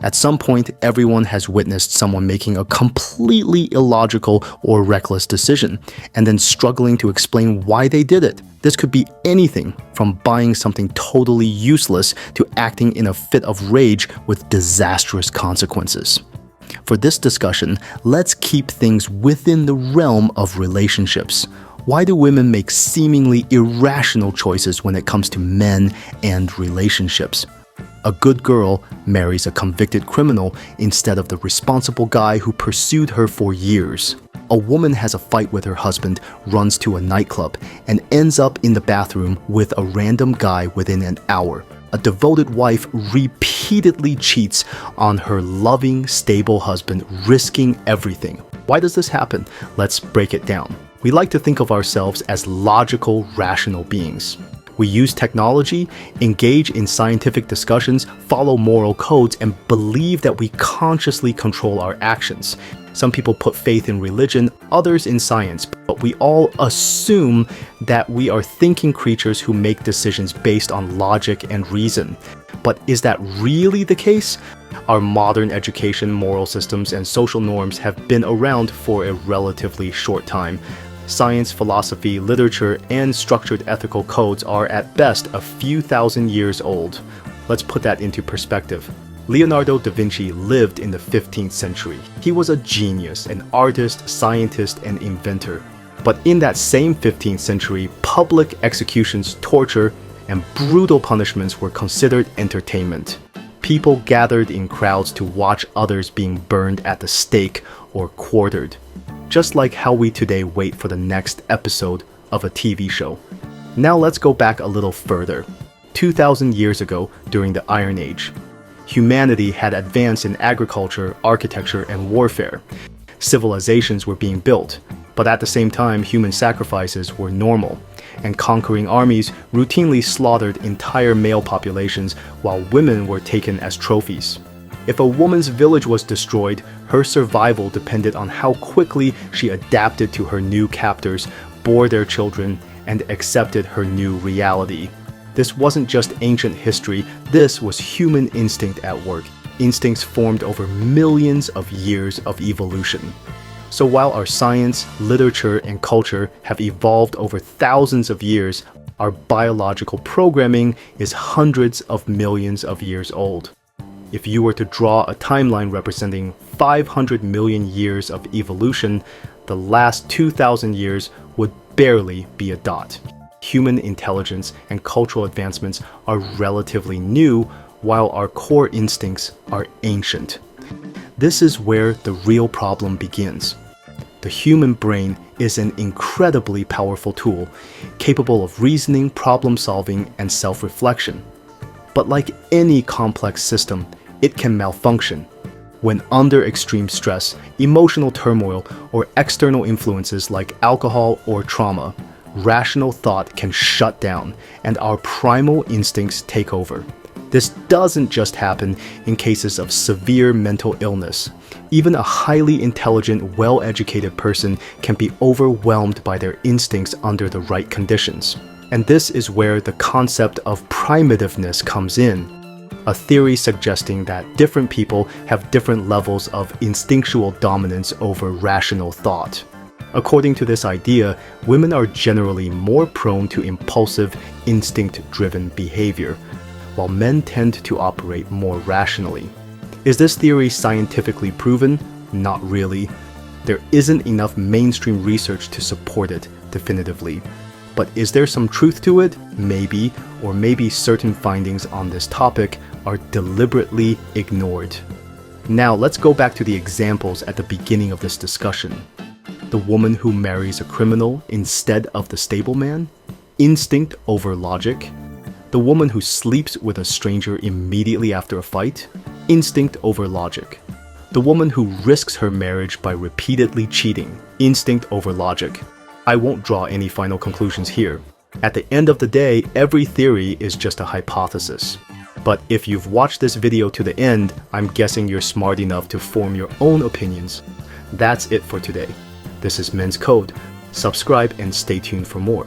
At some point, everyone has witnessed someone making a completely illogical or reckless decision, and then struggling to explain why they did it. This could be anything from buying something totally useless to acting in a fit of rage with disastrous consequences. For this discussion, let's keep things within the realm of relationships. Why do women make seemingly irrational choices when it comes to men and relationships? A good girl marries a convicted criminal instead of the responsible guy who pursued her for years. A woman has a fight with her husband, runs to a nightclub, and ends up in the bathroom with a random guy within an hour. A devoted wife repeatedly cheats on her loving, stable husband, risking everything. Why does this happen? Let's break it down. We like to think of ourselves as logical, rational beings. We use technology, engage in scientific discussions, follow moral codes, and believe that we consciously control our actions. Some people put faith in religion, others in science, but we all assume that we are thinking creatures who make decisions based on logic and reason. But is that really the case? Our modern education, moral systems, and social norms have been around for a relatively short time. Science, philosophy, literature, and structured ethical codes are at best a few thousand years old. Let's put that into perspective. Leonardo da Vinci lived in the 15th century. He was a genius, an artist, scientist, and inventor. But in that same 15th century, public executions, torture, and brutal punishments were considered entertainment. People gathered in crowds to watch others being burned at the stake or quartered. Just like how we today wait for the next episode of a TV show. Now let's go back a little further. 2,000 years ago, during the Iron Age, humanity had advanced in agriculture, architecture, and warfare. Civilizations were being built, but at the same time, human sacrifices were normal, and conquering armies routinely slaughtered entire male populations while women were taken as trophies. If a woman's village was destroyed, her survival depended on how quickly she adapted to her new captors, bore their children, and accepted her new reality. This wasn't just ancient history, this was human instinct at work, instincts formed over millions of years of evolution. So while our science, literature, and culture have evolved over thousands of years, our biological programming is hundreds of millions of years old. If you were to draw a timeline representing 500 million years of evolution, the last 2,000 years would barely be a dot. Human intelligence and cultural advancements are relatively new, while our core instincts are ancient. This is where the real problem begins. The human brain is an incredibly powerful tool, capable of reasoning, problem-solving, and self-reflection. But like any complex system, it can malfunction. When under extreme stress, emotional turmoil, or external influences like alcohol or trauma, rational thought can shut down, and our primal instincts take over. This doesn't just happen in cases of severe mental illness. Even a highly intelligent, well-educated person can be overwhelmed by their instincts under the right conditions. And this is where the concept of primitiveness comes in. A theory suggesting that different people have different levels of instinctual dominance over rational thought. According to this idea, women are generally more prone to impulsive, instinct-driven behavior, while men tend to operate more rationally. Is this theory scientifically proven? Not really. There isn't enough mainstream research to support it definitively. But is there some truth to it? Maybe, or maybe certain findings on this topic are deliberately ignored. Now let's go back to the examples at the beginning of this discussion. The woman who marries a criminal instead of the stable man? Instinct over logic. The woman who sleeps with a stranger immediately after a fight? Instinct over logic. The woman who risks her marriage by repeatedly cheating? Instinct over logic. I won't draw any final conclusions here. At the end of the day, every theory is just a hypothesis. But if you've watched this video to the end, I'm guessing you're smart enough to form your own opinions. That's it for today. This is Men's Code. Subscribe and stay tuned for more.